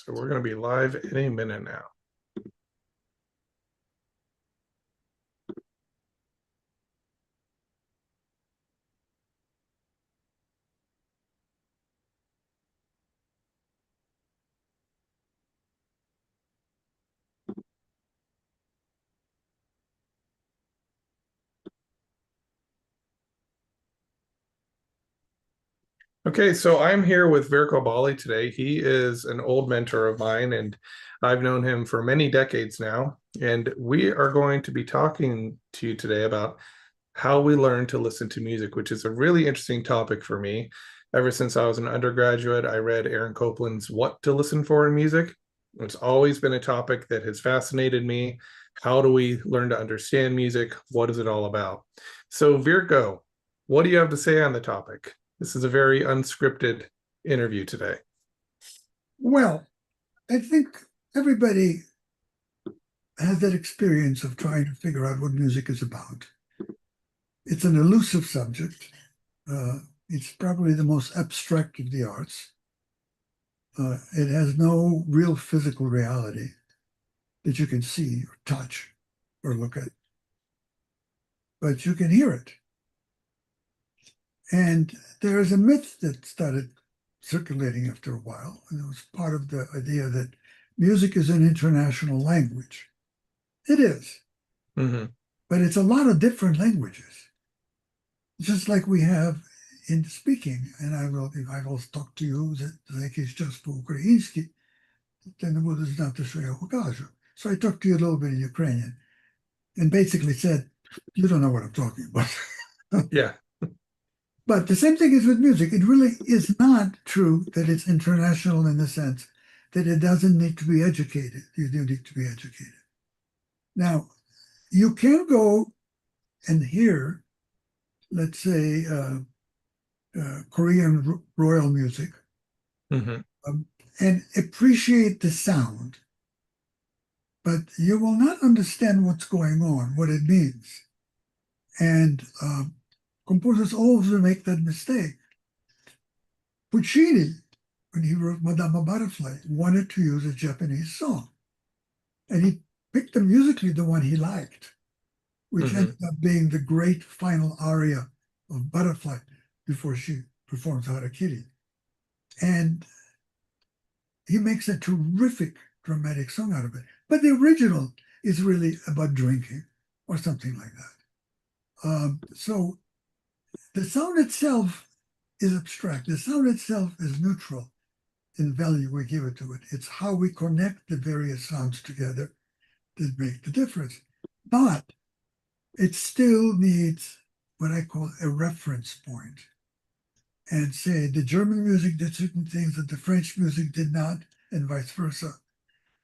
So we're going to be live in a minute now. Okay, so I'm here with Virko Baley today. He is an old mentor of mine, and I've known him for many decades now. And we are going to be talking to you today about how we learn to listen to music, which is a really interesting topic for me. Ever since I was an undergraduate, I read Aaron Copland's What to Listen for in Music. It's always been a topic that has fascinated me. How do we learn to understand music? What is it all about? So, Virko, what do you have to say on the topic? This is a very unscripted interview today. Well, I think everybody has that experience of trying to figure out what music is about. It's an elusive subject. It's probably the most abstract of the arts. It has no real physical reality that you can see or touch or look at, but you can hear it. And there is a myth that started circulating after a while, and it was part of the idea that music is an international language. It is, but it's a lot of different languages, just like we have in speaking. And I will talk to you za jakieś czas po ukraiński, then budu znати, що я кажу. So I talked to you a little bit in Ukrainian and basically said, you don't know what I'm talking about. Yeah. But the same thing is with music. It really is not true that it's international in the sense that it doesn't need to be educated. You do need to be educated. Now, you can go and hear, let's say, Korean royal music and appreciate the sound, but you will not understand what's going on, what it means. And composers always make that mistake. Puccini, when he wrote Madama Butterfly, wanted to use a Japanese song. And he picked musically the one he liked, which ended up being the great final aria of Butterfly before she performs Harakiri. And he makes a terrific dramatic song out of it. But the original is really about drinking or something like that. So the sound itself is abstract. The sound itself is neutral in value we give it to it. It's how we connect the various sounds together that make the difference. But it still needs what I call a reference point. And say the German music did certain things that the French music did not, and vice versa.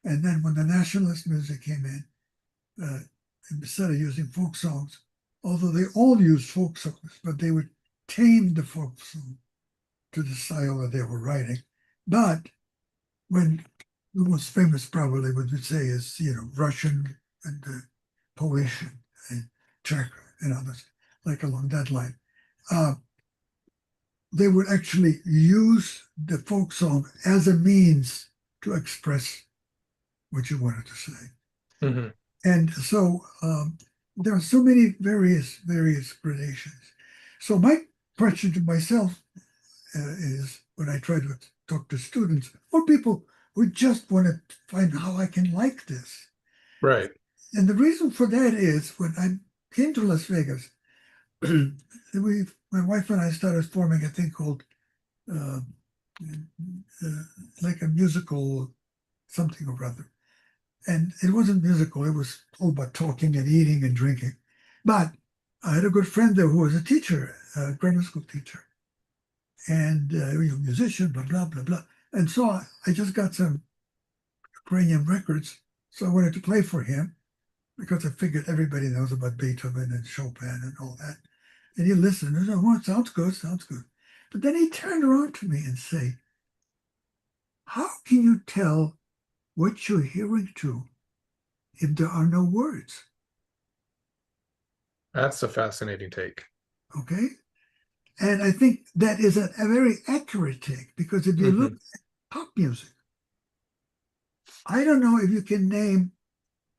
And then when the nationalist music came in, instead of using folk songs, although they all used folk songs, but they would tame the folk song to the style that they were writing. But when the most famous probably what we'd say is, Russian and Polish and Czech and others, like along that line, they would actually use the folk song as a means to express what you wanted to say. And so there are so many various gradations. So my question to myself is, when I try to talk to students or people who just want to find how I can like this. Right. And the reason for that is when I came to Las Vegas, my wife and I started forming a thing called like a musical something or other. And it wasn't musical, it was all about talking and eating and drinking. But I had a good friend there who was a teacher, a grammar school teacher, and a musician, blah, blah, blah, blah. And so I just got some Ukrainian records. So I wanted to play for him because I figured everybody knows about Beethoven and Chopin and all that. And he listened and said, "Oh, it sounds good, sounds good." But then he turned around to me and said, "How can you tell what you're hearing to if there are no words?" That's a fascinating take. Okay. And I think that is a very accurate take, because if you look at pop music, I don't know if you can name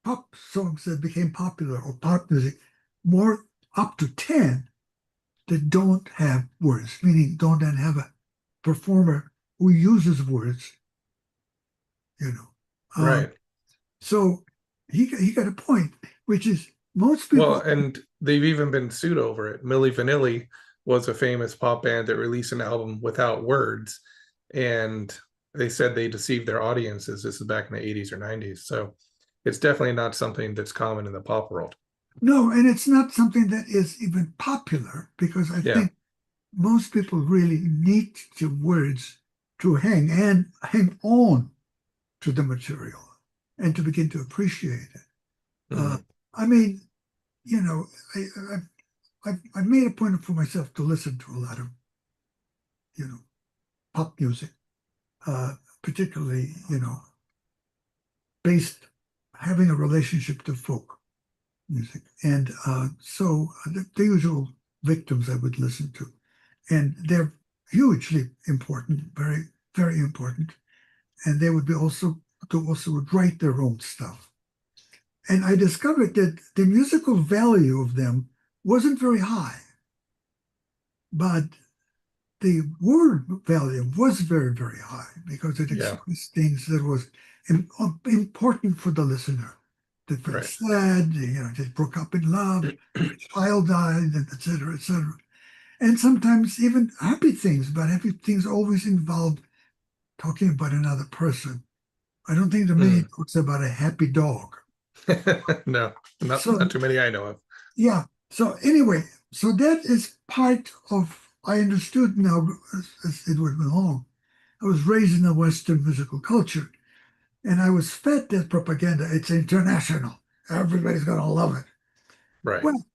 pop songs that became popular or pop music more up to 10 that don't have words, meaning don't then have a performer who uses words, you know. Right. So he got a point, which is most Well, people. and they've even been sued over it. Milli Vanilli was a famous pop band that released an album without words, and they said they deceived their audiences. This is back in the 80s or 90s. So it's definitely not something that's common in the pop world. No, and it's not something that is even popular because I Yeah. think most people really need the words to hang on to the material and to begin to appreciate it. Uh, Hmm. I mean, you know, I made a point for myself to listen to a lot of, you know, pop music, particularly, based having a relationship to folk music. And so the usual victims I would listen to. And they're hugely important, very, very important. And they would be also would write their own stuff. And I discovered that the musical value of them wasn't very high, but the word value was very, very high because it Yeah. expressed things that was important for the listener. They felt Right. sad, they broke up in love, their child died, and et cetera, et cetera. And sometimes even happy things, but happy things always involved talking about another person. I don't think there are many Mm. talks about a happy dog. No, not So too many I know of. yeah. So anyway, so that is part of I understood now as it went along. I was raised in a Western musical culture, and I was fed that propaganda. It's international. Everybody's gonna love it. Right. Well,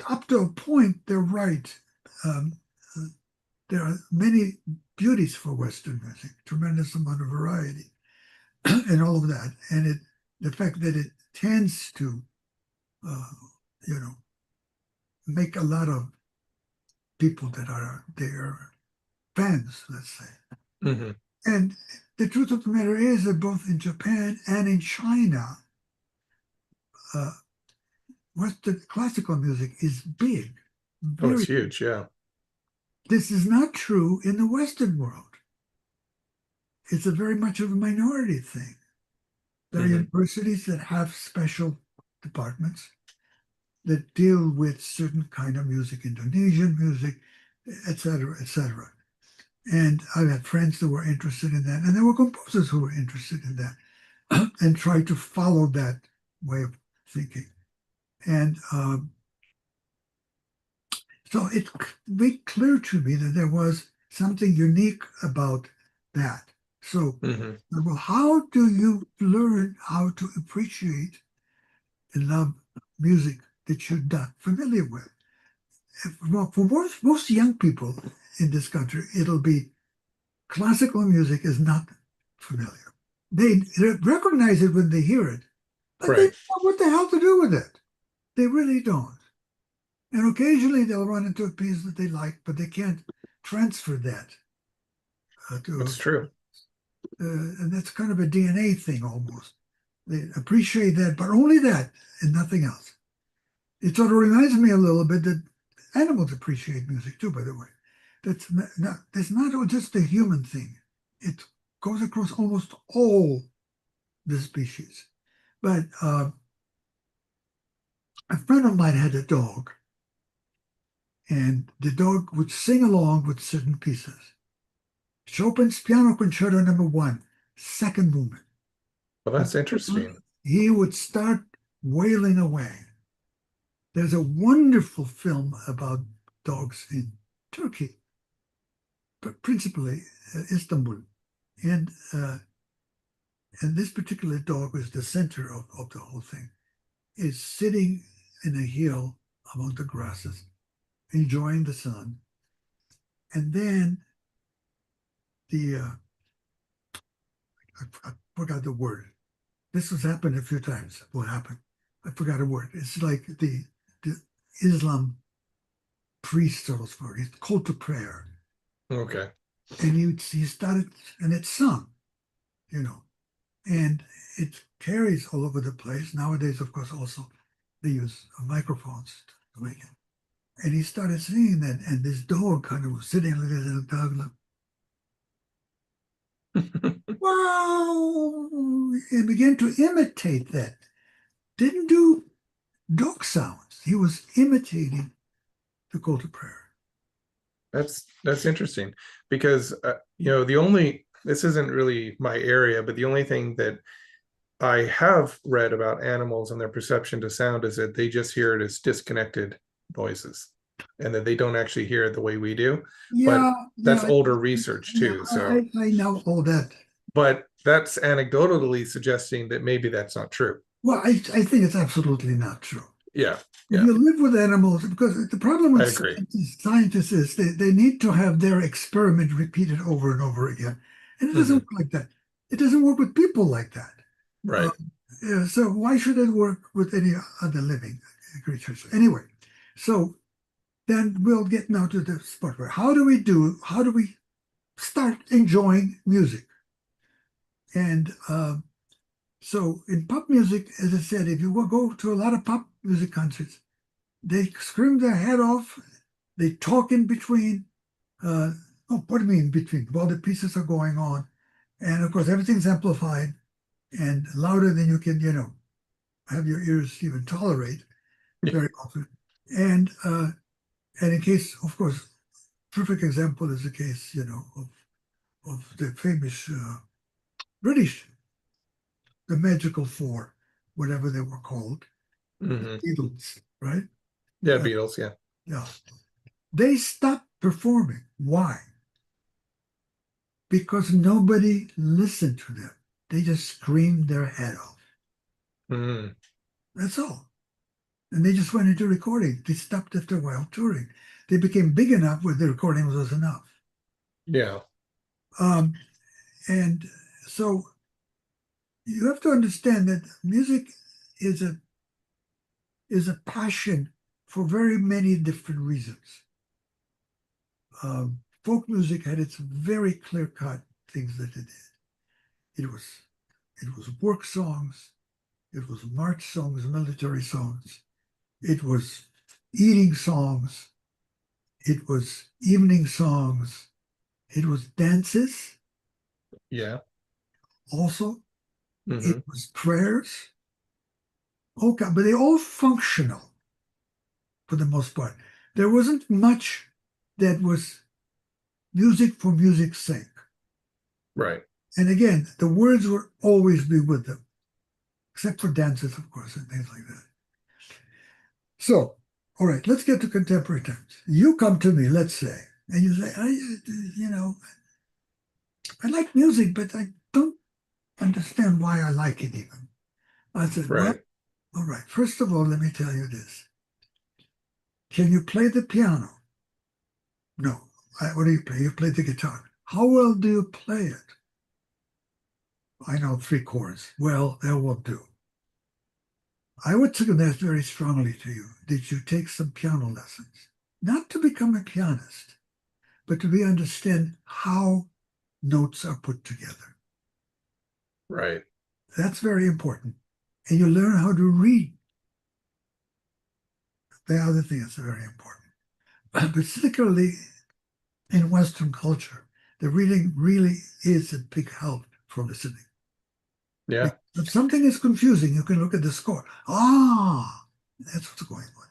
up to a point, they're right. Um, uh, there are many beauties for Western music, tremendous amount of variety, and all of that. And the fact that it tends to, uh, you know, make a lot of people that are their fans, let's say. Hmm. And the truth of the matter is that both in Japan and in China, uh, Western classical music is big, Oh, it's very. huge. Yeah. This is not true in the Western world. It's a very much of a minority thing. There are Hmm. universities that have special departments that deal with certain kind of music, Indonesian music, et cetera, et cetera. And I've had friends that were interested in that, and there were composers who were interested in that and tried to follow that way of thinking. And so it made clear to me that there was something unique about that. So, Hmm. well, how do you learn how to appreciate and love music that you're not familiar with? Well, for most young people in this country, it'll be classical music is not familiar. They recognize it when they hear it, but they Right. don't know what the hell to do with it. They really don't. And occasionally they'll run into a piece that they like, but they can't transfer that That's true. and that's kind of a DNA thing almost. They appreciate that, but only that and nothing else. It sort of reminds me a little bit that animals appreciate music too, by the way. That's not just a human thing. It goes across almost all the species. But a friend of mine had a dog, and the dog would sing along with certain pieces. Chopin's Piano Concerto Number One, second movement. Well, that's interesting. He would start wailing away. There's a wonderful film about dogs in Turkey, but principally Istanbul. And uh, and this particular dog was the center of the whole thing. Is sitting in a hill among the grasses, enjoying the sun. And then the I forgot the word. This has happened a few times. What happened? I forgot a word. It's like the Islam priest or for it's called to prayer. Okay. And he started and it's sung, you know. And it carries all over the place. Nowadays, of course, also they use microphones to make it. And he started singing that, and this dog kind of was sitting like this, and the dog looked, wow, and began to imitate that. Didn't do dog sounds. He was imitating the call to prayer. That's interesting because the only this isn't really my area, but the only thing that I have read about animals and their perception to sound is that they just hear it as disconnected noises and that they don't actually hear it the way we do. But Yeah, that's yeah, older research yeah. too. So, I know all that. but that's anecdotally suggesting that maybe that's not true. Well, I think it's absolutely not true. Yeah, If yeah, you live with animals, because the problem I with agree. scientists is they need to have their experiment repeated over and over again. And it doesn't Hmm. work like that. It doesn't work with people like that. Right. Yeah, so why should it work with any other living creatures? Anyway, so then we'll get now to the spot where how do we start enjoying music? And so in pop music, as I said, if you will go to a lot of pop music concerts, they scream their head off. They talk in between. Oh, what do you mean in between? While the pieces are going on. And of course, everything's amplified and louder than you can, have your ears even tolerate Yeah. very often. And in case, of course, perfect example is the case, of the famous British, the Magical Four, whatever they were called, Hmm. Beatles, right? Yeah, Uh, Beatles. Yeah. yeah. They stopped performing. Why? Because nobody listened to them. They just screamed their head off. Mm. That's all. And they just went into recording. They stopped after a while touring. They became big enough where the recording was enough. Yeah. Um, and so you have to understand that music is a passion for very many different reasons. Folk music had its very clear-cut things that it did. It was work songs, it was march songs, military songs, it was eating songs, it was evening songs, it was dances Yeah. also, it Hmm. was prayers. Okay, but they all functional for the most part. There wasn't much that was music for music's sake. Right. And again, the words would always be with them, except for dances, of course, and things like that. So, all right, let's get to contemporary times. You come to me, let's say, and you say, I like music, but I don't understand why I like it even. I said, well, Right. all right, first of all, let me tell you this. Can you play the piano? No. What do you play? You play the guitar. How well do you play it? I know 3 chords. Well, that won't do. I would suggest very strongly to you that you take some piano lessons, not to become a pianist, but to be understand how notes are put together. Right. That's very important. And you learn how to read. The other thing is very important. Particularly in Western culture, the reading really is a big help for listening. Yeah. If something is confusing, you can look at the score. Ah, that's what's going on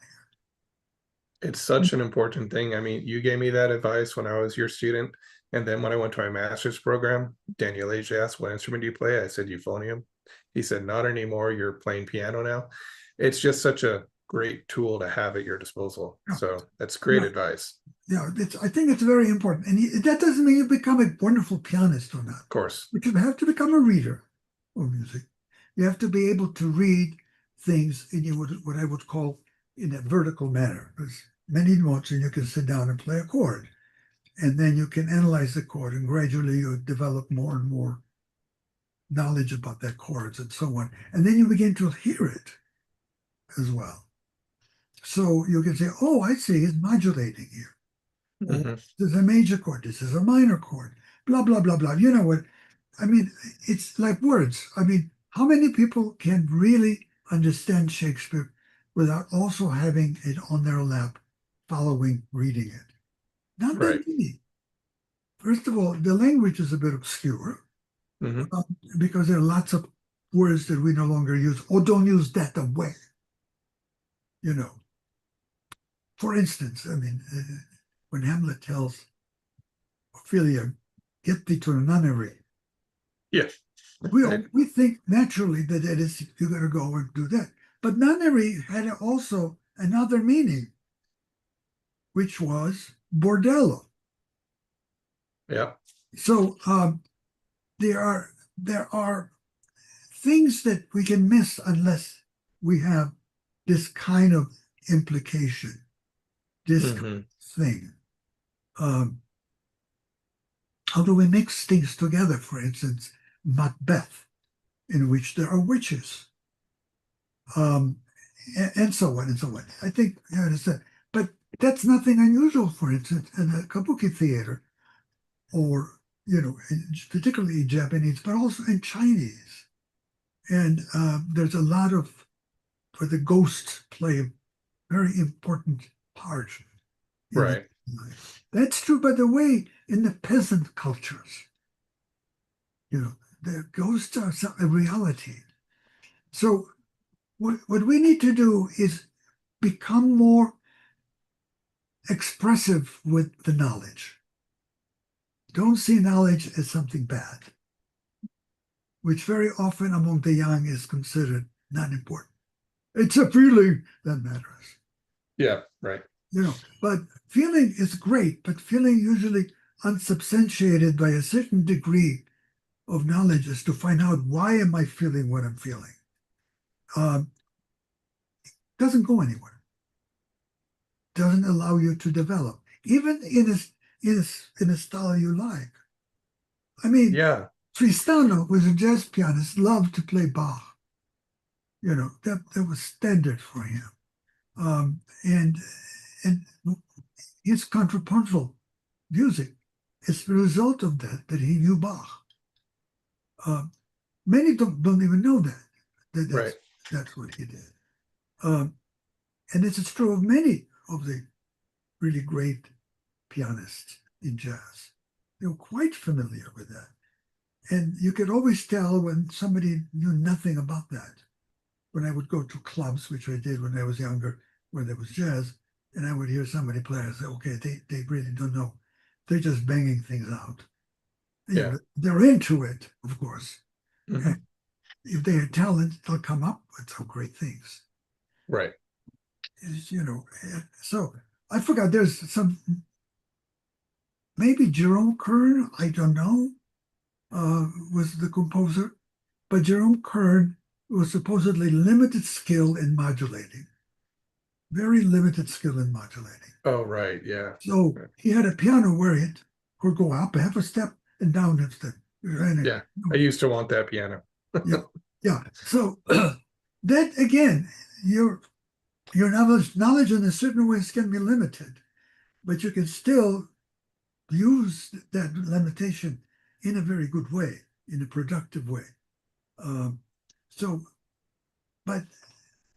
It's here. such an important thing. I mean, you gave me that advice when I was your student. And then when I went to my master's program, Daniel Age asked, "What instrument do you play?" I said, "Euphonium." He said, "Not anymore. You're playing piano now." It's just such a great tool to have at your disposal. Yeah, So that's great yeah, advice. yeah. I think it's very important. And that doesn't mean you become a wonderful pianist or not, Of course. but you have to become a reader of music. You have to be able to read things in what I would call in a vertical manner. There's many notes, and you can sit down and play a chord. And then you can analyze the chord, and gradually you develop more and more knowledge about that chords and so on. And then you begin to hear it as well. So you can say, oh, I see, it's modulating here. Or Hmm. this is a major chord, this is a minor chord, blah, blah, blah, blah. You know what? I mean, it's like words. I mean, how many people can really understand Shakespeare without also having it on their lap, following, reading it? Not that Right. many. First of all, the language is a bit obscure Hmm. because there are lots of words that we no longer use or don't use that way. You know, for instance, I mean, when Hamlet tells Ophelia, "Get thee to a nunnery," Yeah. Right. we think naturally that it is you got to go and do that. But nunnery had also another meaning, which was bordello. Yeah. So there are things that we can miss unless we have this kind of implication, this kind Hmm. of thing. Um, how do we mix things together? For instance, Macbeth, in which there are witches, um, and so on and so on. I think, but that's nothing unusual. For instance, in a kabuki theater, or particularly in Japanese, but also in Chinese. And there's a lot of where the ghosts play a very important part in the Right. life. That's true, by the way, in the peasant cultures. The ghosts are a reality. So what we need to do is become more expressive with the knowledge. Don't see knowledge as something bad, which very often among the young is considered not important. It's a feeling that matters. Yeah. Right. But feeling is great, but feeling usually unsubstantiated by a certain degree of knowledge is to find out why am I feeling what I'm feeling. Um, doesn't go anywhere. Doesn't allow you to develop, even in a style you like. I mean, Yeah. Tristano was a jazz pianist, loved to play Bach. That was standard for him. And his contrapuntal music is the result of that he knew Bach. Uh, Many don't even know that Right. that's what he did. Um, and this is true of many of the really great pianists in jazz. They were quite familiar with that. And you could always tell when somebody knew nothing about that. When I would go to clubs, which I did when I was younger, where there was jazz, and I would hear somebody play, I say, okay, they really don't know. They're just banging things out. Yeah. They're into it, of course. And Hmm. if they have talent, they'll come up with some great things. Right. So I forgot there's maybe Jerome Kern, I don't know, was the composer, but Jerome Kern was supposedly limited skill in modulating, very limited skill in modulating. Oh, right. Yeah. So Right. he had a piano where it could go up half a step and down a step. And Yeah. I used to want that piano. yeah, yeah. So that again, your knowledge in a certain ways can be limited, but you can still use that limitation in a very good way, in a productive way. Um, so, but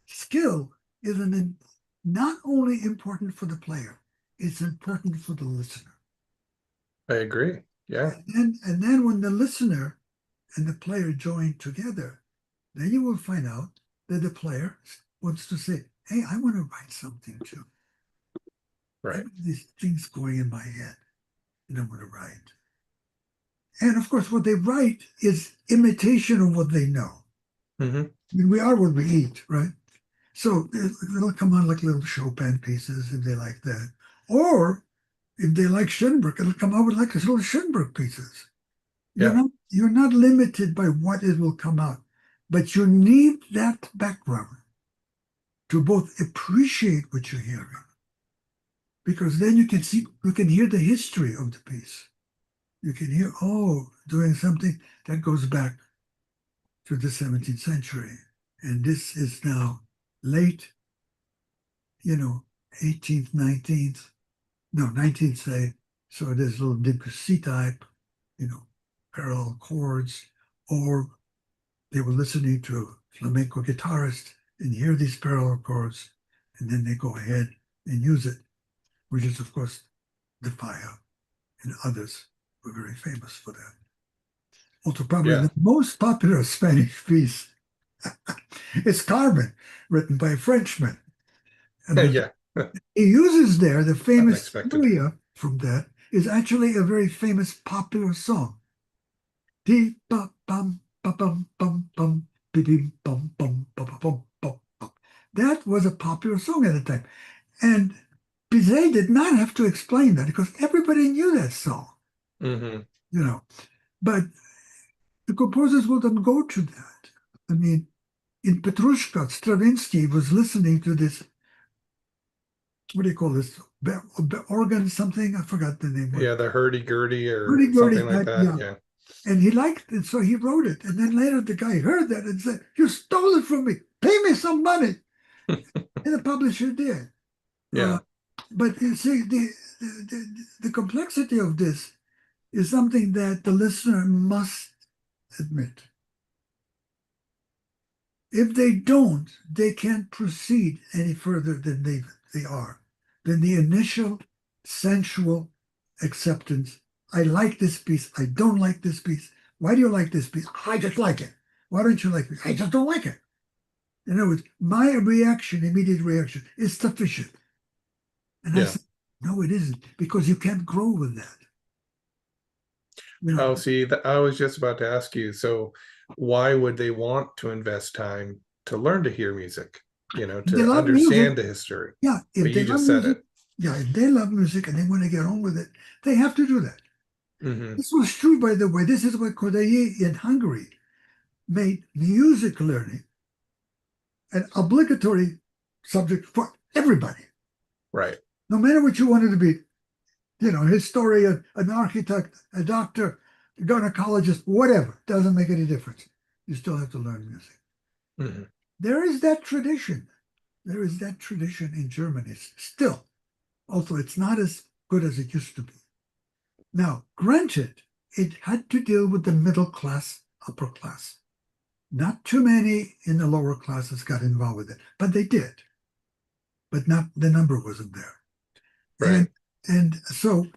skill is not only important for the player, it's important for the listener. I agree. Yeah. And then when the listener and the player join together, then you will find out that the player wants to say, hey, I want to write something too. I Right. have these things going in my head and I want to write. And of course, what they write is imitation of what they know. Hmm. I mean, we are what we eat, right? So it'll come on like little Chopin pieces if they like that. Or if they like Schoenberg, it'll come out with like little Schoenberg pieces. You're Yeah. not limited by what it will come out, but you need that background to both appreciate what you're hearing, because then you can hear the history of the piece. You can hear, oh, doing something that goes back to the 17th century. And this is now late, you know, 18th, 19th, no, 19th say. So there's a little Debussy type, you know, parallel chords, or they were listening to a flamenco guitarist and hear these parallel chords, and then they go ahead and use it, which is, of course, the Fire and others were very famous for that. Also, probably Yeah. the most popular Spanish piece is Carmen, written by a Frenchman. And Yeah. he uses there the famous Unexpected. aria from that is actually a very famous popular song. Dee ba bum ba bum bum bum bim bum bum ba ba bum bum bum. That was a popular song at the time. And Bizet did not have to explain that because everybody knew that song, Hmm. you know. But the composers wouldn't go to that. I mean, in Petrushka, Stravinsky was listening to this, what do you call this? Organ something? I forgot the name. Yeah, the hurdy-gurdy or Hurdy-gurdy something like type, that. yeah. Yeah. And he liked it, so he wrote it. And then later the guy heard that and said, "You stole it from me. Pay me some money." And the publisher did. Uh, Yeah. but you see, the complexity of this is something that the listener must admit. If they don't, they can't proceed any further than they are. Than the initial sensual acceptance. I like this piece. I don't like this piece. Why do you like this piece? I just like it. Why don't you like it? I just don't like it. In other words, my reaction, immediate reaction, is sufficient. And I Yeah. said, no, it isn't, because you can't grow with that. You know, Oh, see, I was just about to ask you, so why would they want to invest time to learn to hear music, if they to love music, understand the history? yeah, But if they you love just said music, it. yeah, if they love music and they want to get on with it, they have to do that. Hmm. This was true, by the way. This is what Kodayi in Hungary made music learning an obligatory subject for everybody, Right. no matter what you wanted to be, a historian, an architect, a doctor, a gynecologist, whatever. Doesn't make any difference. You still have to learn music. Hmm. There is that tradition. There is that tradition in Germany still, although it's not as good as it used to be. Now, granted, it had to deal with the middle class, upper class. Not too many in the lower classes got involved with it, but they did. But not the number wasn't there. Right. And so,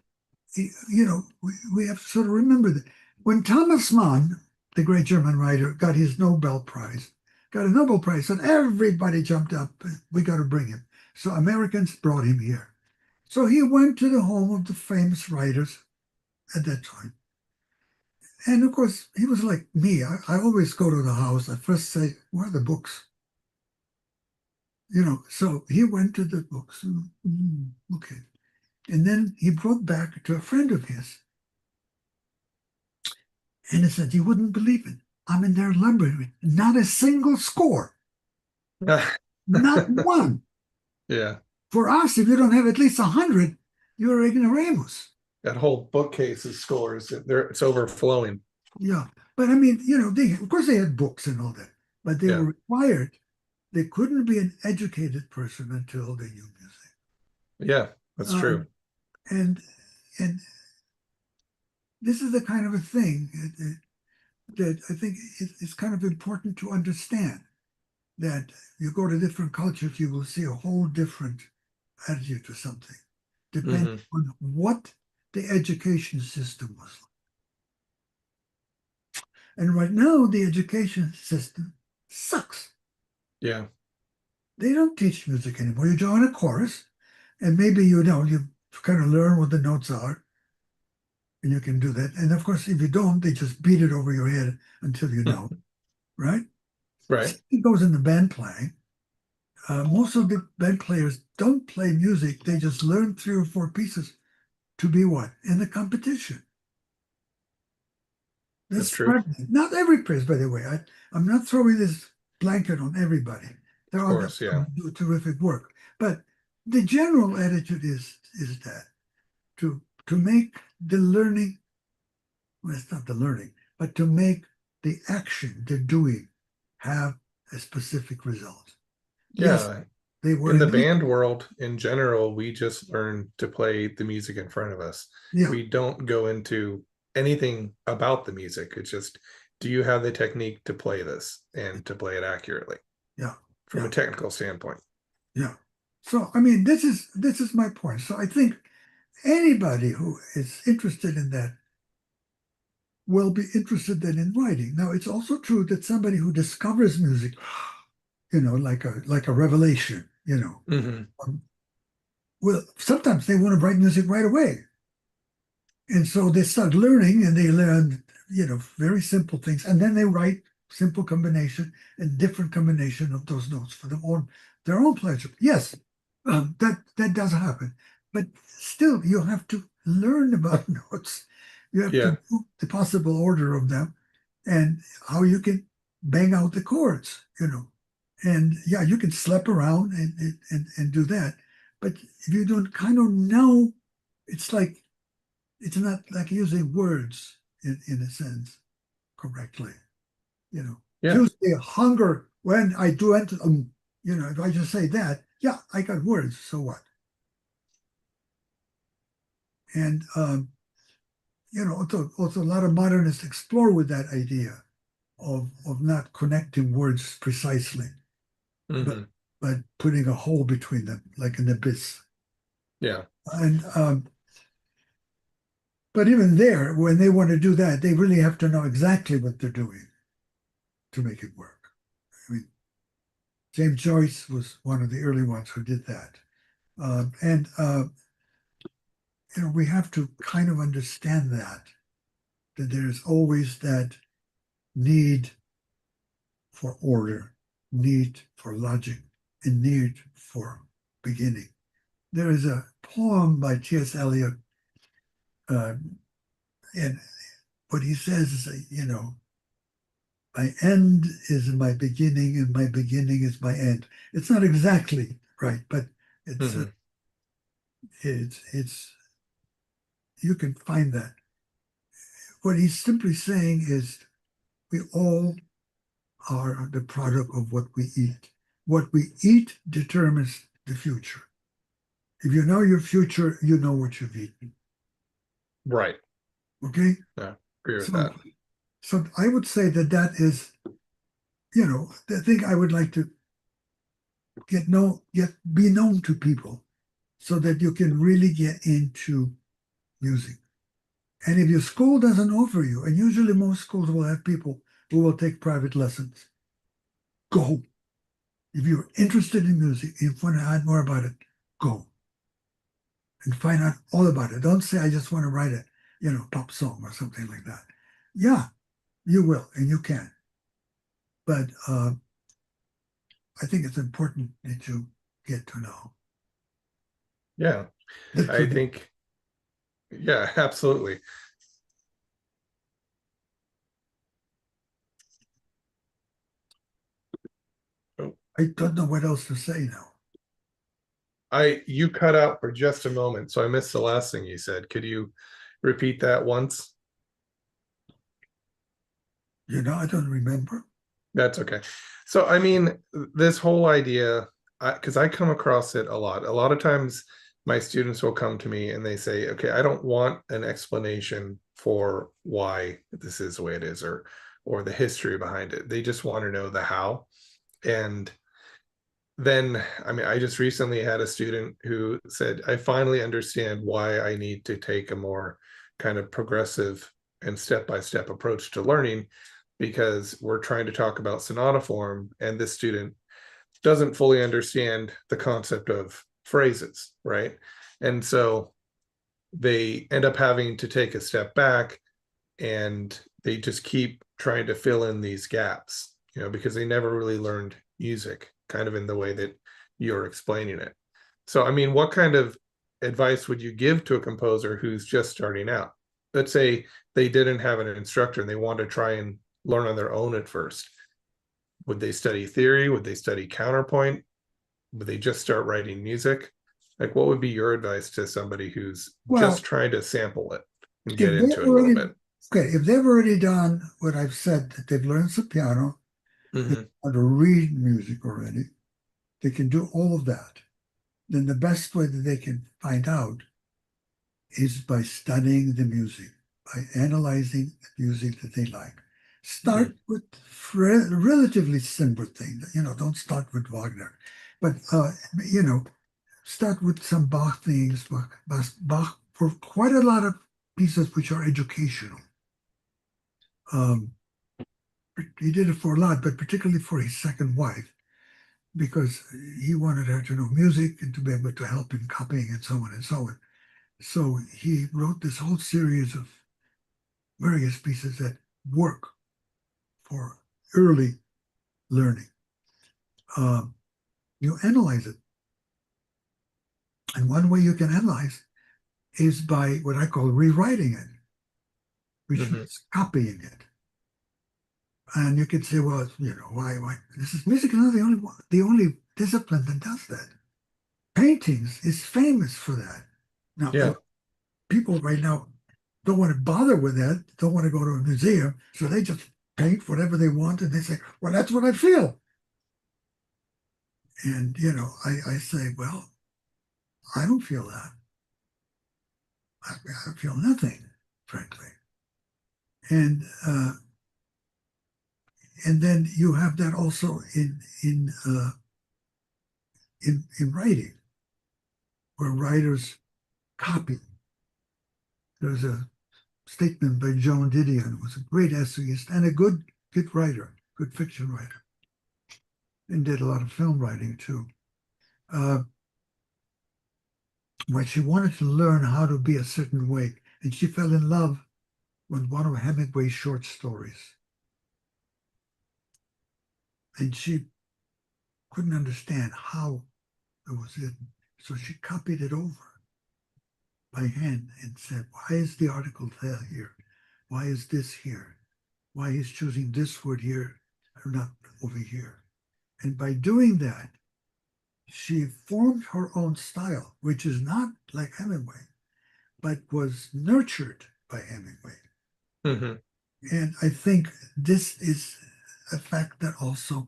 we have to sort of remember that when Thomas Mann, the great German writer, got his Nobel Prize, got a Nobel Prize, and everybody jumped up. We got to bring him. So Americans brought him here. So he went to the home of the famous writers at that time. And of course, he was like me. I always go to the house. I first say, "Where are the books?" So he went to the books. Okay. And then he brought back to a friend of his. And he said, "You wouldn't believe it. I'm in their library. Not a single score. Not one. Yeah. For us, if you don't have at least 100, you're ignoramus." That whole bookcase of scores, it's overflowing. Yeah. But I mean, of course they had books and all that, but they Yeah. were required. They couldn't be an educated person until they knew music. Yeah, that's true. And and this is the kind of a thing that I think is kind of important to understand. That you go to different cultures, you will see a whole different attitude to something, depending Hmm. on what the education system was like. And right now, the education system sucks. Yeah. They don't teach music anymore. You join a chorus, and maybe you kind of learn what the notes are, and you can do that. And of course, if you don't, they just beat it over your head until you know, right? Right. Same thing goes in the band playing. Most of the band players don't play music. They just learn 3 or 4 pieces to be what? In the competition. That's That's true. pregnant. Not every place, by the way. I'm not throwing this blanket on everybody. There Of are others course. who Yeah. do terrific work. But the general attitude is that to make the learning, well, it's not the learning, but to make the action, the doing, have a specific result. Yes, Yeah. they were In the in. band world in general, we just learn to play the music in front of us. Yeah, We don't go into anything about the music. It's just do you have the technique to play this and to play it accurately Yeah. from Yeah. a technical standpoint? Yeah. So I mean, this is my point. So I think anybody who is interested in that will be interested then in writing. Now, it's also true that somebody who discovers music, like a revelation, Hmm. well, sometimes they want to write music right away. And so they start learning and they learn, very simple things. And then they write simple combination and different combination of those notes for their own pleasure. Yes, that does happen. But still, you have to learn about notes. You have to Yeah. know the possible order of them and how you can bang out the chords. And yeah, you can slap around and do that. But if you don't kind of know, it's like it's not like using words in a sense correctly. Yeah. Tuesday hunger when I do enter, if I just say that, yeah, I got words, so what? And also a lot of modernists explore with that idea of not connecting words precisely, but Hmm. but putting a hole between them, like an abyss. Yeah. And but even there, when they want to do that, they really have to know exactly what they're doing to make it work. I mean, James Joyce was one of the early ones who did that. And we have to kind of understand that there's always that need for order, need for logic, and need for beginning. There is a poem by T.S. Eliot, uh, and what he says is, my end is my beginning, and my beginning is my end. It's not exactly right, but it's uh, Hmm. it's you can find that. What he's simply saying is we all are the product of what we eat. What we eat determines the future. If you know your future, you know what you've eaten. Right. Okay? Yeah. Agree with So that. so I would say that is, the thing I would like to be known to people so that you can really get into music. And if your school doesn't offer you, and usually most schools will have people who will take private lessons, go. If you're interested in music, if you want to add more about it, go and find out all about it. Don't say, I just want to write a, pop song or something like that. Yeah, you will, and you can. But I think it's important that you get to know. Yeah. That I could be, think, yeah, absolutely. Oh, I don't know what else to say now. you cut out for just a moment, so I missed the last thing you said. Could you repeat that once? I don't remember. That's okay. So, I mean, this whole idea, because I come across it a lot. A lot of times, my students will come to me and they say, "Okay, I don't want an explanation for why this is the way it is, or the history behind it. They just want to know the how." And then, I mean, I just recently had a student who said, "I finally understand why I need to take a more kind of progressive and step-by-step approach to learning, because we're trying to talk about sonata form, and this student doesn't fully understand the concept of phrases, right? And so they end up having to take a step back, and they just keep trying to fill in these gaps, because they never really learned music kind of in the way that you're explaining it. So, I mean, what kind of advice would you give to a composer who's just starting out? Let's say they didn't have an instructor and they want to try and learn on their own at first. Would they study theory? Would they study counterpoint? Would they just start writing music? Like, what would be your advice to somebody who's just Well, trying to sample it and get if they've into it a little already bit? okay, if they've already done what I've said, that they've learned the piano, they Hmm. know how to read music already, they can do all of that. Then the best way that they can find out is by studying the music, by analyzing the music that they like. Start with relatively simple things. Don't start with Wagner, but start with some Bach things. Bach for quite a lot of pieces which are educational. Um, he did it for a lot, but particularly for his second wife, because he wanted her to know music and to be able to help in copying and so on and so on. So he wrote this whole series of various pieces that work for early learning. You analyze it. And one way you can analyze is by what I call rewriting it, which means copying it. And you could say, well, why? This is music is not the only discipline that does that. Paintings is famous for that. Now, Yeah. people right now don't want to bother with that, don't want to go to a museum, so they just paint whatever they want, and they say, well, that's what I feel. And, I say, well, I don't feel that. I feel nothing, frankly. And then you have that also in writing, where writers copy. There's a statement by Joan Didion, who was a great essayist and a good writer, good fiction writer, and did a lot of film writing too. Where she wanted to learn how to be a certain way, and she fell in love with one of Hemingway's short stories. And she couldn't understand how it was written. So she copied it over by hand and said, why is the article there here? Why is this here? Why is choosing this word here or not over here? And by doing that, she formed her own style, which is not like Hemingway, but was nurtured by Hemingway. Mm-hmm. And I think this is a fact that also,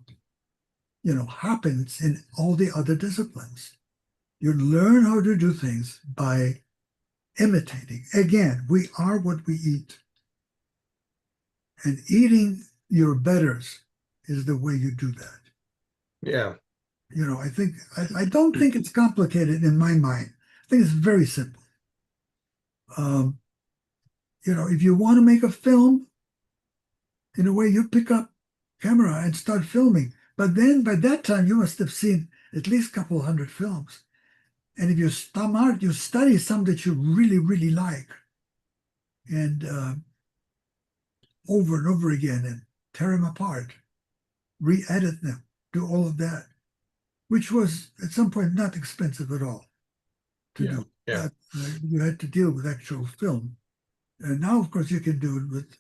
happens in all the other disciplines. You learn how to do things by imitating. Again, we are what we eat. And eating your betters is the way you do that. Yeah. I don't think it's complicated in my mind. I think it's very simple. If you want to make a film, in a way, you pick up camera and start filming. But then by that time, you must have seen at least a couple hundred films. And if you're smart, you study some that you really, really like. And over and over again, and tear them apart, re-edit them, do all of that, which was at some point not expensive at all to do. Yeah. You had to deal with actual film. And now, of course, you can do it with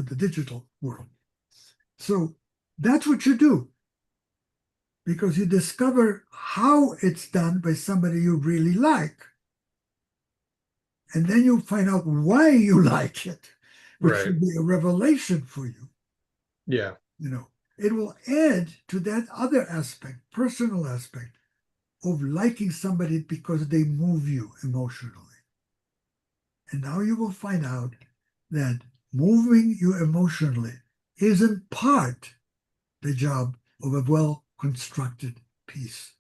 the digital world. So that's what you do, because you discover how it's done by somebody you really like. And then you find out why you like it, which Right. will be a revelation for you. Yeah. It will add to that other aspect, personal aspect, of liking somebody because they move you emotionally. And now you will find out that moving you emotionally is in part the job of a well-constructed piece,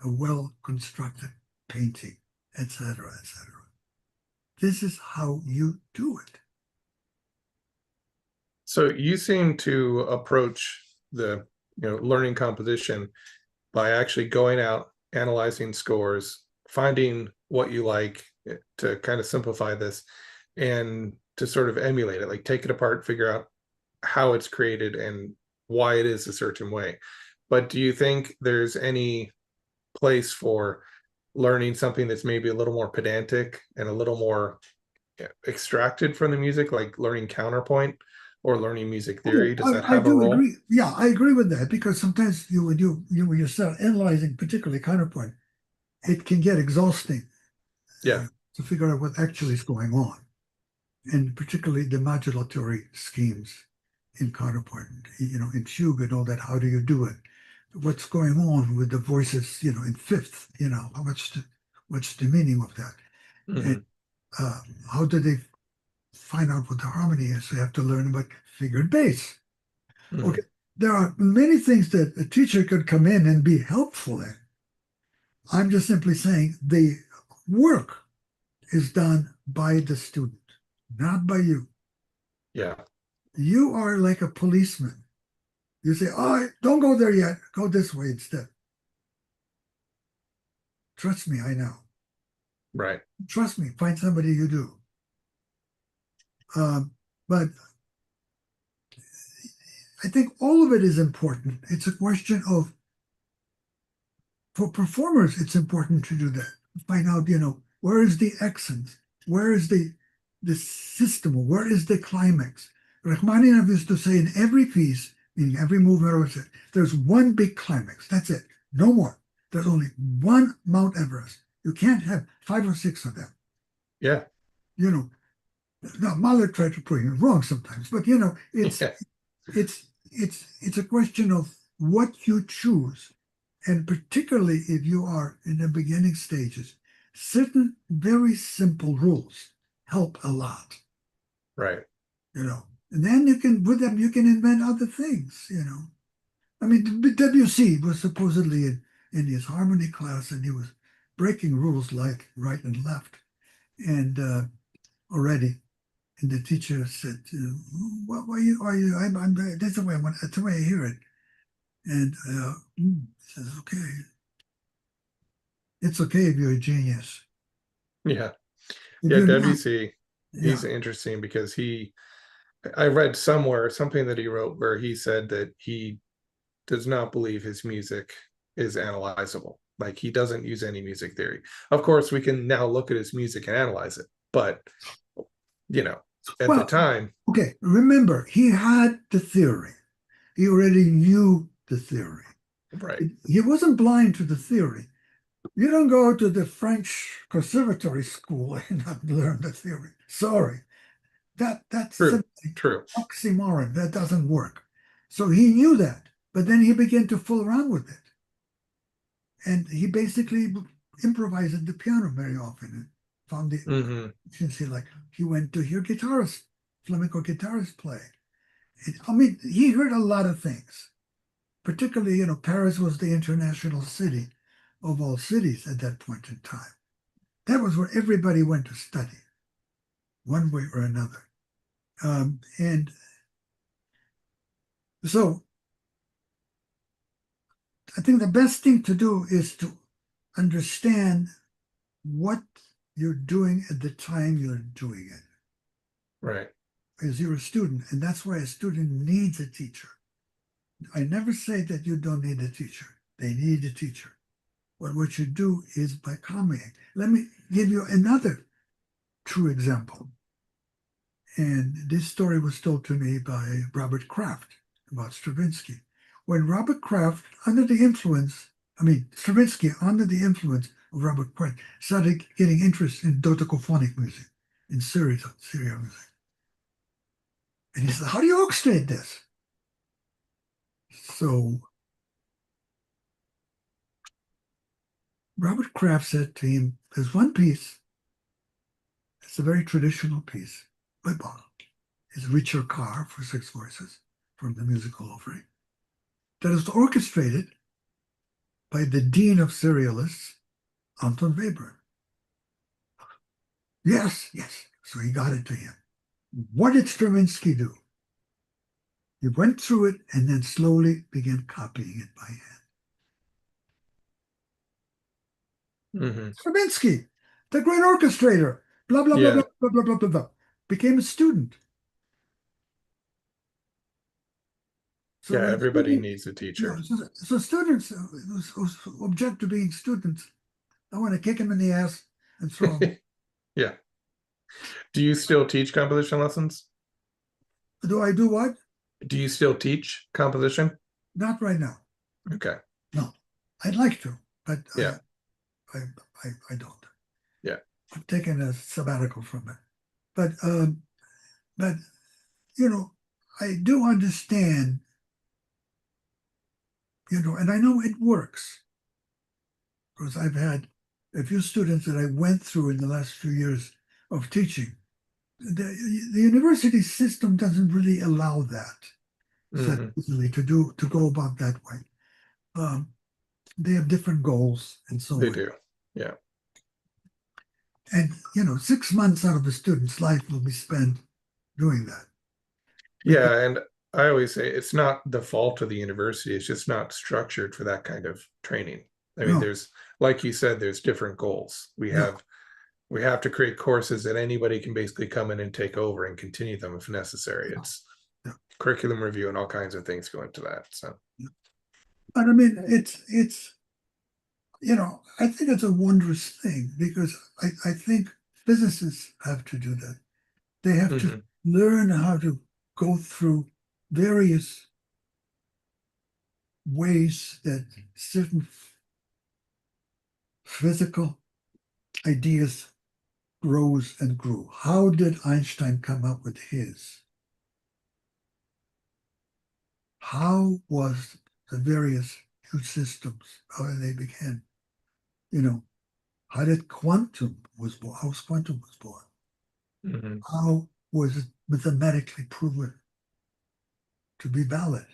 a well-constructed painting, etc., etc. This is how you do it. So you seem to approach the learning composition by actually going out, analyzing scores, finding what you like, to kind of simplify this and to sort of emulate it, like take it apart, figure out how it's created and why it is a certain way. But do you think there's any place for learning something that's maybe a little more pedantic and a little more extracted from the music, like learning counterpoint or learning music theory? Does that I have a do role? agree. Yeah, I agree with that, because sometimes when you start analyzing particularly counterpoint, it can get exhausting. Yeah. To figure out what actually is going on, and particularly the modulatory schemes in counterpoint, in fugue and all that. How do you do it? What's going on with the voices, in fifth? What's the meaning of that? Mm-hmm. And how do they find out what the harmony is. So you have to learn about figured bass. Mhm. Okay, there are many things that a teacher could come in and be helpful in. I'm just simply saying the work is done by the student, not by you. Yeah. You are like a policeman. You say, oh, don't go there yet. Go this way instead. Trust me, I know. Right. Trust me, find somebody you do. But I think all of it is important. It's a question of, for performers, it's important to do that. Find out, where is the essence? Where is the system? Where is the climax? Rachmaninoff used to say in every piece, meaning every movement, there's one big climax. That's it. No more. There's only one Mount Everest. You can't have 5 or 6 of them. Yeah. You know, now Mahler tried to prove him wrong sometimes, but it's Yeah. it's a question of what you choose, and particularly if you are in the beginning stages, certain very simple rules help a lot. Right. And then with them you can invent other things. I mean, WC was supposedly in his harmony class, and he was breaking rules like right and left, and already. And the teacher said, "What are you? That's the way I want. That's the way I hear it." And he says, "Okay, it's okay if you're a genius. Yeah. If Yeah. you're not, WC, yeah, he's interesting because I read somewhere something that he wrote where he said that he does not believe his music is analyzable. Like he doesn't use any music theory. Of course, we can now look at his music and analyze it, but you know, at the well, time, okay. Remember, he had the theory. He already knew the theory. right, He wasn't blind to the theory. You don't go to the French conservatory school and not learn the theory. Sorry, that's true, simply true, oxymoron. That doesn't work. So he knew that, but then he began to fool around with it, and he basically improvised at the piano very often and found the hmm efficiency. Like he went to hear guitarists, flamenco guitarists play. I mean, he heard a lot of things. Particularly, Paris was the international city of all cities at that point in time. That was where everybody went to study, one way or another. And so I think the best thing to do is to understand what you're doing at the time you're doing it, right, because you're a student, and that's why a student needs a teacher. I never say that you don't need a teacher. They need a teacher. But what you do is by commenting. Let me give you another true example. And this story was told to me by Robert Kraft about Stravinsky. When Robert Kraft, under the influence, Stravinsky, under the influence of Robert Kraft, started getting interest in dodecaphonic music, in serial music. And he said, how do you orchestrate this? So Robert Kraft said to him, there's one piece, it's a very traditional piece by Bach. It's Richard Carr for 6 voices from the musical offering, that is orchestrated by the dean of serialists, Anton Webern. Yes, yes. So he got it to him. What did Stravinsky do? He went through it and then slowly began copying it by hand. hmm Stravinsky, the great orchestrator, blah, blah, blah, blah, yeah, blah, blah, blah, blah, blah, became a student. So yeah. when Everybody students, needs a teacher. so students who object to being students, I want to kick them in the ass and throw them. Yeah. Do you still teach composition lessons? Do I do what? Do you still teach composition? Not right now. Okay. No, I'd like to, but Yeah. I don't. Yeah. I've taken a sabbatical from it. But you know, I do understand, and I know it works because I've had a few students that I went through in the last few years of teaching the university system doesn't really allow that so Hmm. easily to go about that way. Um, they have different goals and so They on. do. Yeah. And 6 months out of a student's life will be spent doing that. Because Yeah. And I always say it's not the fault of the university. It's just not structured for that kind of training. I mean, no, there's, like you said, there's different goals. yeah, We have to create courses that anybody can basically come in and take over and continue them if necessary. yeah, It's yeah, curriculum review and all kinds of things go into that. So, yeah. But I mean, it's I think it's a wondrous thing because I think physicists have to do that. They have to mhm. learn how to go through various ways that certain physical ideas grows and grew. How did Einstein come up with his? How was the various new systems, how they began? You know, how did quantum was born? How was quantum was born? Mhm. How was it mathematically proven to be valid?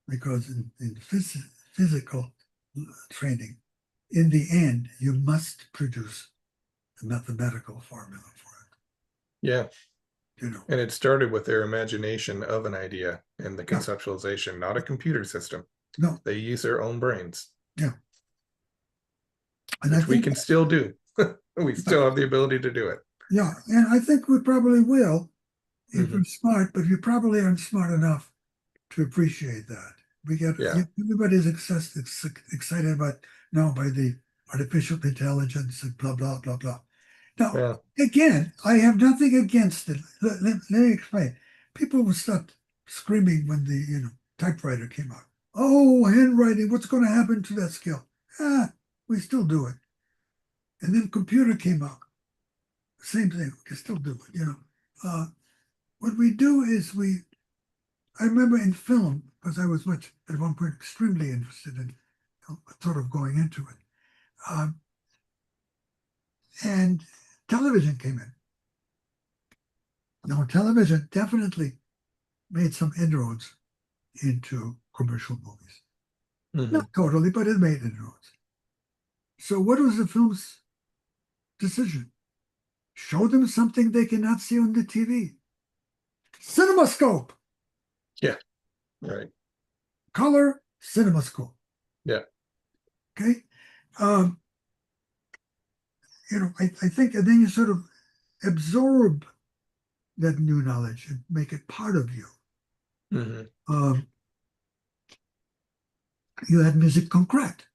Because in physical training, in the end, you must produce a mathematical formula for Yeah. it. And it started with their imagination of an idea and the Yeah, conceptualization, not a computer system. no, They use their own brains, yeah, and I which we think can still do. We still have the ability to do it. yeah, and I think we probably will if Hmm. we're smart, but we probably aren't smart enough to appreciate that. We get Yeah. everybody's excited about now by the artificial intelligence and blah blah blah blah. Now, Yeah. again, I have nothing against it. Let me explain. People will start screaming when the typewriter came out. Oh, handwriting! What's going to happen to that skill? Ah, we still do it. And then computer came out. Same thing. We can still do it. What we do is we. I remember in film because I was much at one point extremely interested in sort of going into it, um, and television came in. Now, television definitely made some inroads into commercial movies. Hmm. Not totally, but it made inroads. So, what was the film's decision? Show them something they cannot see on the TV. CinemaScope, Yeah. Right. color CinemaScope. Yeah. Okay. Um, I think, and then you sort of absorb that new knowledge and make it part of you. Hmm. Um, you had music concrete,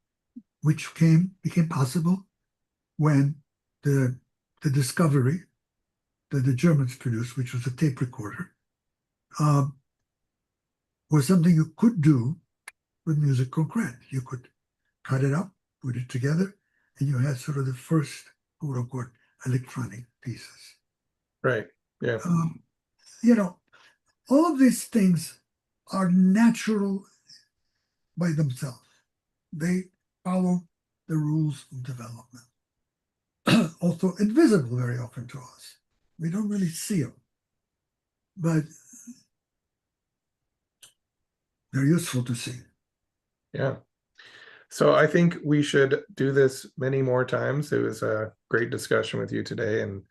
which became possible when the the discovery that the Germans produced, which was a tape recorder, um, was something you could do with music concrete. You could cut it up, put it together, and you had sort of the first quote unquote electronic pieces. Right. Yeah. Um, you know, all of these things are natural by themselves. They follow the rules of development. Also invisible very often to us. We don't really see them, but they're useful to see. Yeah. So I think we should do this many more times. It was a great discussion with you today, and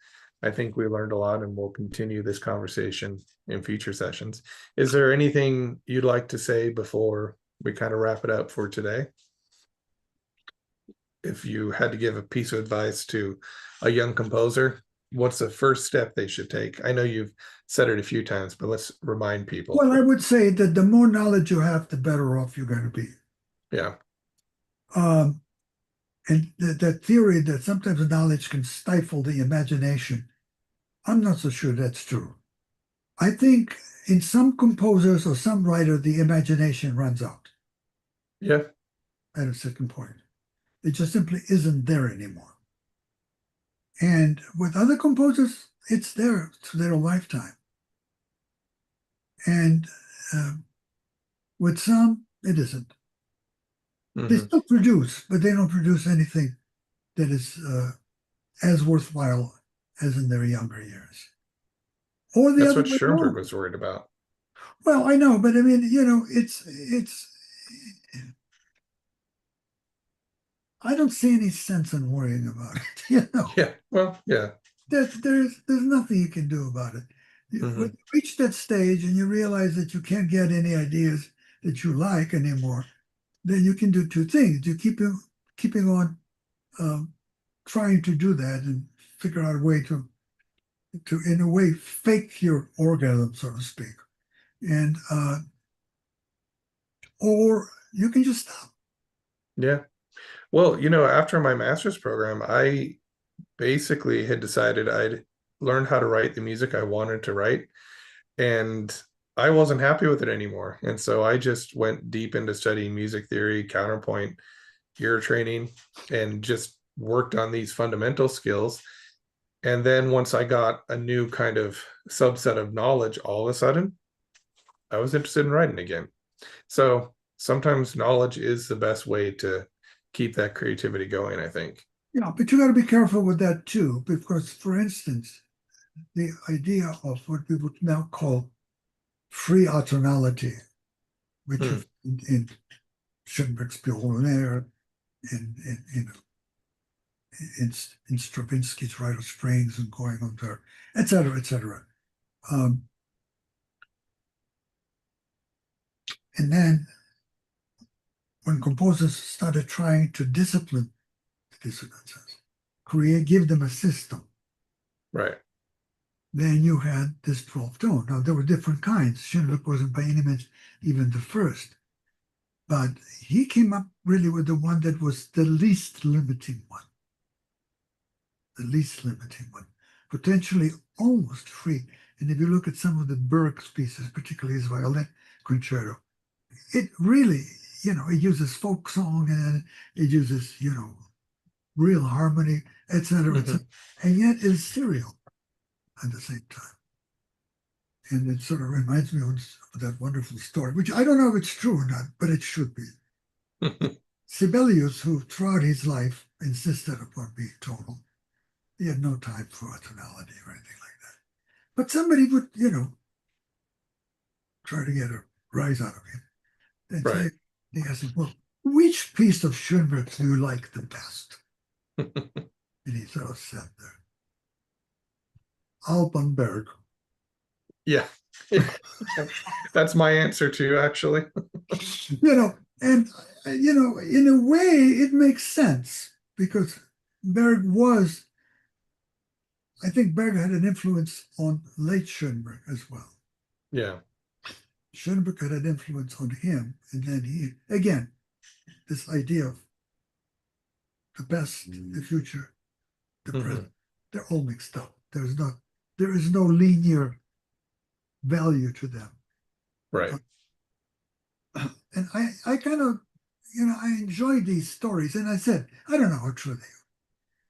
I think we learned a lot, and we'll continue this conversation in future sessions. Is there anything you'd like to say before we kind of wrap it up for today? If you had to give a piece of advice to a young composer, what's the first step they should take? I know you've said it a few times, but let's remind people. Well, I would say that the more knowledge you have, the better off you're going to be. Yeah. Um, and that theory that sometimes knowledge can stifle the imagination, I'm not so sure that's true. I think in some composers or some writer, the imagination runs out Yeah. at a certain point. It just simply isn't there anymore. And with other composers, it's there through their lifetime. And uh, with some, it isn't. They Hmm. still produce, but they don't produce anything that is as worthwhile as in their younger years. Or the That's other what way Schoenberg around. was worried about. Well, I know, but I mean, it's I don't see any sense in worrying about it. Yeah. Well, yeah. There's nothing you can do about it. When Hmm. you reach that stage and you realize that you can't get any ideas that you like anymore, then you can do two things. You keeping on um, trying to do that and figure out a way to in a way fake your orgasm, so to speak, and or you can just stop. Yeah. Well, after my master's program, I basically had decided I'd learn how to write the music I wanted to write, and I wasn't happy with it anymore. And so I just went deep into studying music theory, counterpoint, ear training, and just worked on these fundamental skills. And then once I got a new kind of subset of knowledge, all of a sudden, I was interested in writing again. So sometimes knowledge is the best way to keep that creativity going, I think. Yeah, but you got to be careful with that too, because, for instance, the idea of what we would now call free atonality, which Hmm. is in Schoenberg's Pure in in Stravinsky's Rite of Springs and going on there, et cetera, et cetera. Um, and then when composers started trying to discipline the dissonances, give them a system, Right. then you had this 12th tone. Now, there were different kinds. Schoenberg wasn't by any means even the first, but he came up really with the one that was the least limiting one, potentially almost free. And if you look at some of the Berg's pieces, particularly his violin concerto, it really, it uses folk song and it uses, real harmony, etc., Hmm. etc., and yet is serial at the same time. And it sort of reminds me of that wonderful story, which I don't know if it's true or not, but it should be. Sibelius, who throughout his life insisted upon being tonal, he had no time for tonality or anything like that. But somebody would, try to get a rise out of him and Right. say, they asked him, well, which piece of Schoenberg do you like the best? And he sort of sat there, Alpenberg. Yeah. That's my answer too, actually. And in a way, it makes sense because Berg was, I think Berg had an influence on late Schoenberg as well. Yeah. Schoenberg had an influence on him, and then again, this idea of the past, the future, the Hmm. present, they're all mixed up. There is no linear value to them. Right. And I kind of, I enjoy these stories. And I said, I don't know how true It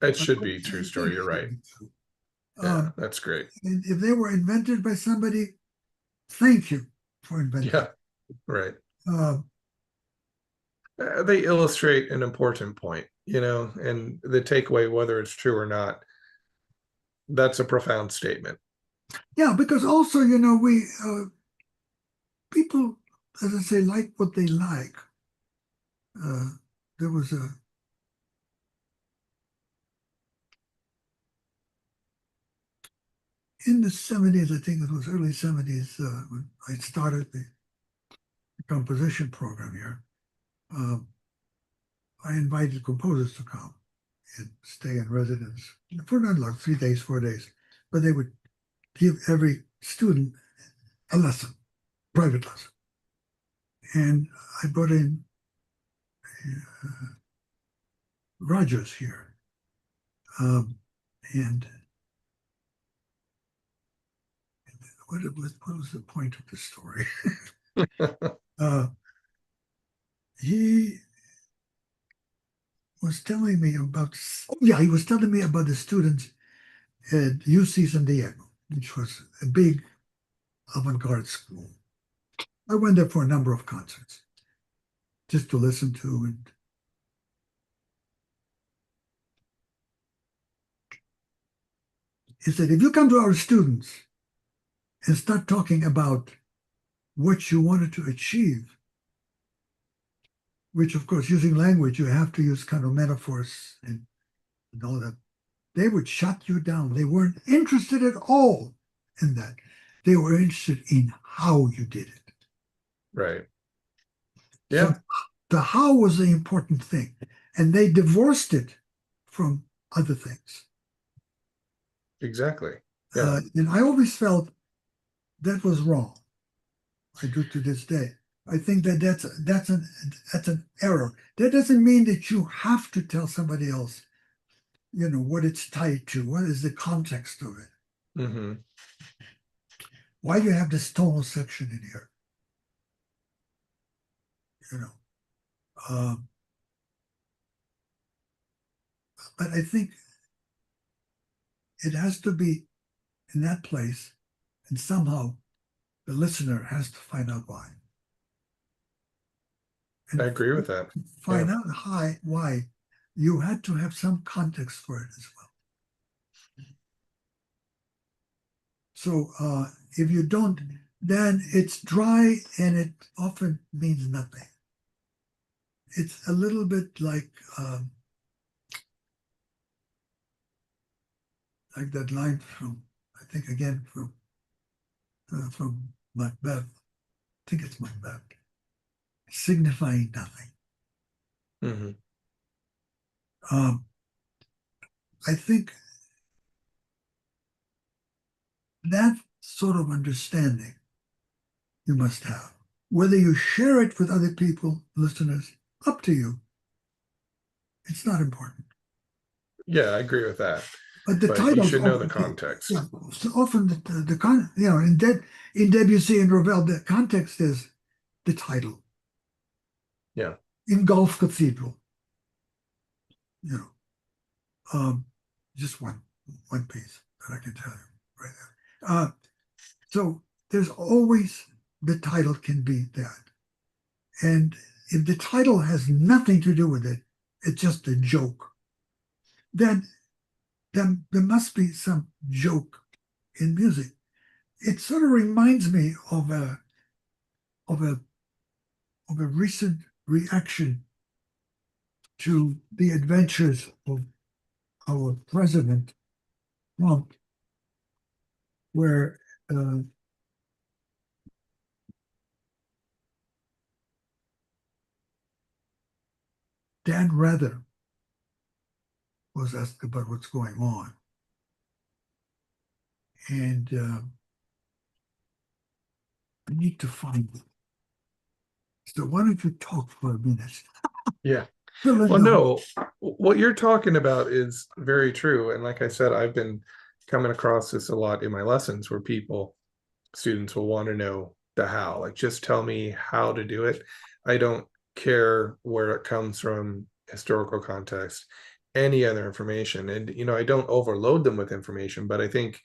they are, should but be a I true think story. it You're should right. be true. Yeah, that's great. And if they were invented by somebody, thank you for inventing. Yeah, right. Uh, They illustrate an important point, and the takeaway, whether it's true or not, that's a profound statement. yeah, because also, we people, as I say, like what they like. Uh, there was in the 70s, I think it was early 70s, when I started the composition program here. Um, I invited composers to come and stay in residence for not long, 3 days, 4 days, but they would give every student a lesson, private lesson. And I brought in uh, Rogers here. And what was the point of the story? uh, he was telling me about, oh yeah, he was telling me about the students at UC San Diego, which was a big avant-garde school. I went there for a number of concerts just to listen to, is that if you come to our students and start talking about what you wanted to achieve, which of course, using language, you have to use kind of metaphors and all that, they would shut you down. They weren't interested at all in that. They were interested in how you did it. Right. So Yeah, the how was the important thing. And they divorced it from other things. exactly. Yeah, And I always felt that was wrong. I do to this day. I think that that's an error. That doesn't mean that you have to tell somebody else, what it's tied to. What is the context of it? hmm, Why do you have this tonal section in here? You know, um, but I think it has to be in that place, and somehow the listener has to find out why. I And agree with that. Yeah, find out why you had to have some context for it as well. So if you don't, then it's dry and it often means nothing. It's a little bit like that line from, I think again from Macbeth. I think it's Macbeth, signifying nothing. hmm, Um, I think that sort of understanding you must have. Whether you share it with other people, listeners, up to you. It's not important. yeah, I agree with that. But the But you titles should know the often, context. yeah, so often in Debussy and Ravel, the context is the title. Yeah, In Gulf Cathedral, you know, um, just one piece that I can tell you right now. So there's always the title can be that, and if the title has nothing to do with it, it's just a joke. Then there must be some joke in music. It sort of reminds me of a of a recent reaction to the adventures of our president Trump, where Dan Rather was asked about what's going on, and I need to find it. So why don't you talk for a minute? yeah. Fill in Well, the no, what you're talking about is very true. And like I said, I've been coming across this a lot in my lessons where students will want to know the how. Like, just tell me how to do it. I don't care where it comes from, historical context, any other information. And, I don't overload them with information, but I think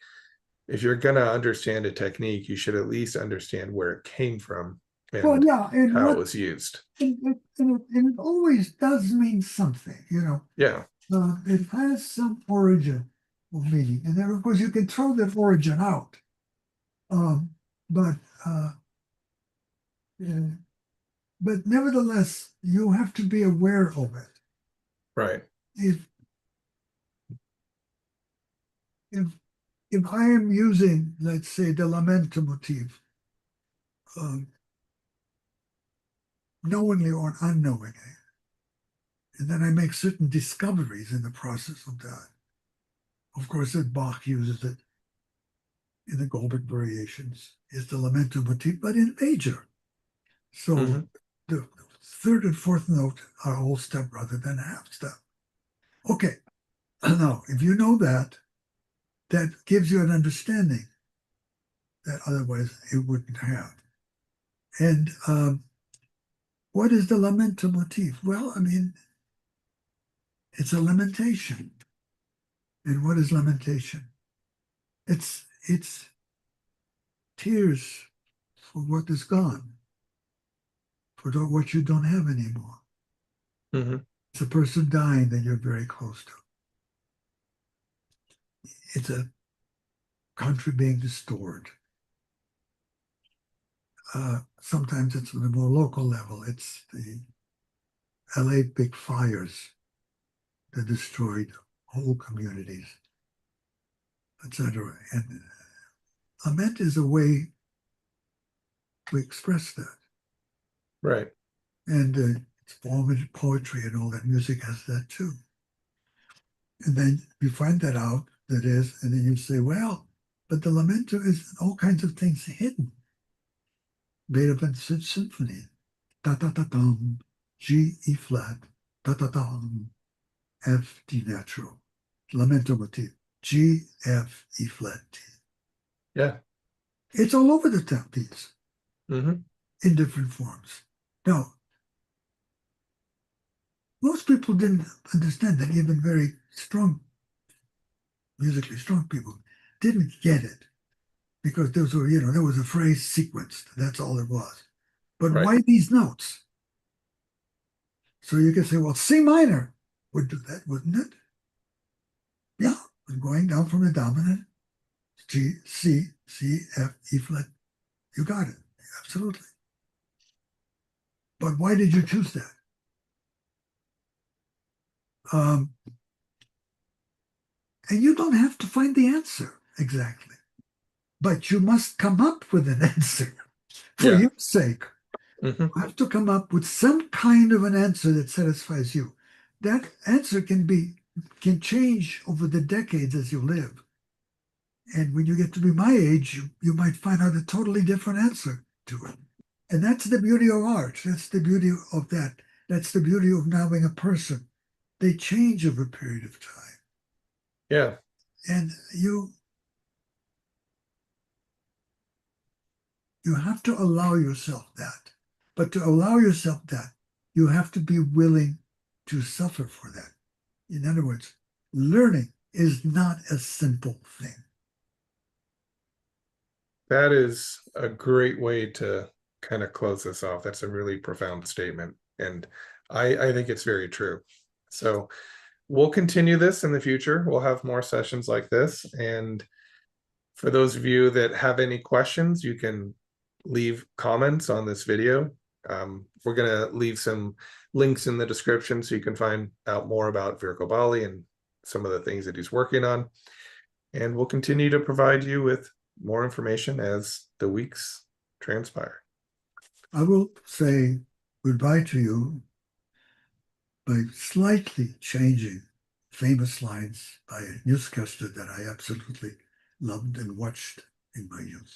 if you're going to understand a technique, you should at least understand where it came from well, and yeah, and how it what was used. and it always does mean something. Yeah. It has some origin of meaning, and then of course you can throw that origin out. Um, but uh, yeah, but nevertheless, you have to be aware of it. Right. If if if I am using, let's say, the lamento motif, um, knowingly or unknowingly, and then I make certain discoveries in the process of that. Of course, that Bach uses it in the Goldberg variations, is the lamento motif, but in major. So Hmm. the third and fourth note are whole step rather than half step. Okay, now if you know that, that gives you an understanding that otherwise it wouldn't have. And what is the lamento motif? Well, I mean, it's a lamentation. And what is lamentation? It's tears for what is gone, for what you don't have anymore. Hmm. It's a person dying that you're very close to. It's a country being destroyed. Sometimes it's on a more local level. It's the LA big fires that destroyed whole communities, etc. And lament is a way to express that. Right. And it's poetry and all that. Music has that too. And then you find that out, that is, and then you say, well, but the lamento is all kinds of things hidden. Beethoven's Symphony, da da da dum, G, E flat, da da dum, F, D natural, lamento motif, G, F, E flat, D. Yeah. It's all over the piece Hmm. in different forms. Now, most people didn't understand that, even very strong, musically strong people didn't get it because those were, there was a phrase sequenced. That's all it was. But Right. why these notes? So you can say, well, C minor would do that, wouldn't it? Yeah, going down from the dominant, G, C, C, F, E flat. You got it. Absolutely. But why did you choose that? Um, and you don't have to find the answer exactly, but you must come up with an answer for Yeah. your sake. Hmm. You have to come up with some kind of an answer that satisfies you. That answer can change over the decades as you live. And when you get to be my age, you might find out a totally different answer to it. And that's the beauty of art. That's the beauty of that. That's the beauty of knowing a person. They change over a period of time. Yeah. And you have to allow yourself that. But to allow yourself that, you have to be willing to suffer for that. In other words, learning is not a simple thing. That is a great way to kind of close this off. That's a really profound statement. And I think it's very true. So we'll continue this in the future. We'll have more sessions like this. And for those of you that have any questions, you can leave comments on this video. We're going to leave some links in the description so you can find out more about Virko Baley and some of the things that he's working on. And we'll continue to provide you with more information as the weeks transpire. I will say goodbye to you by slightly changing famous lines by a newscaster that I absolutely loved and watched in my youth.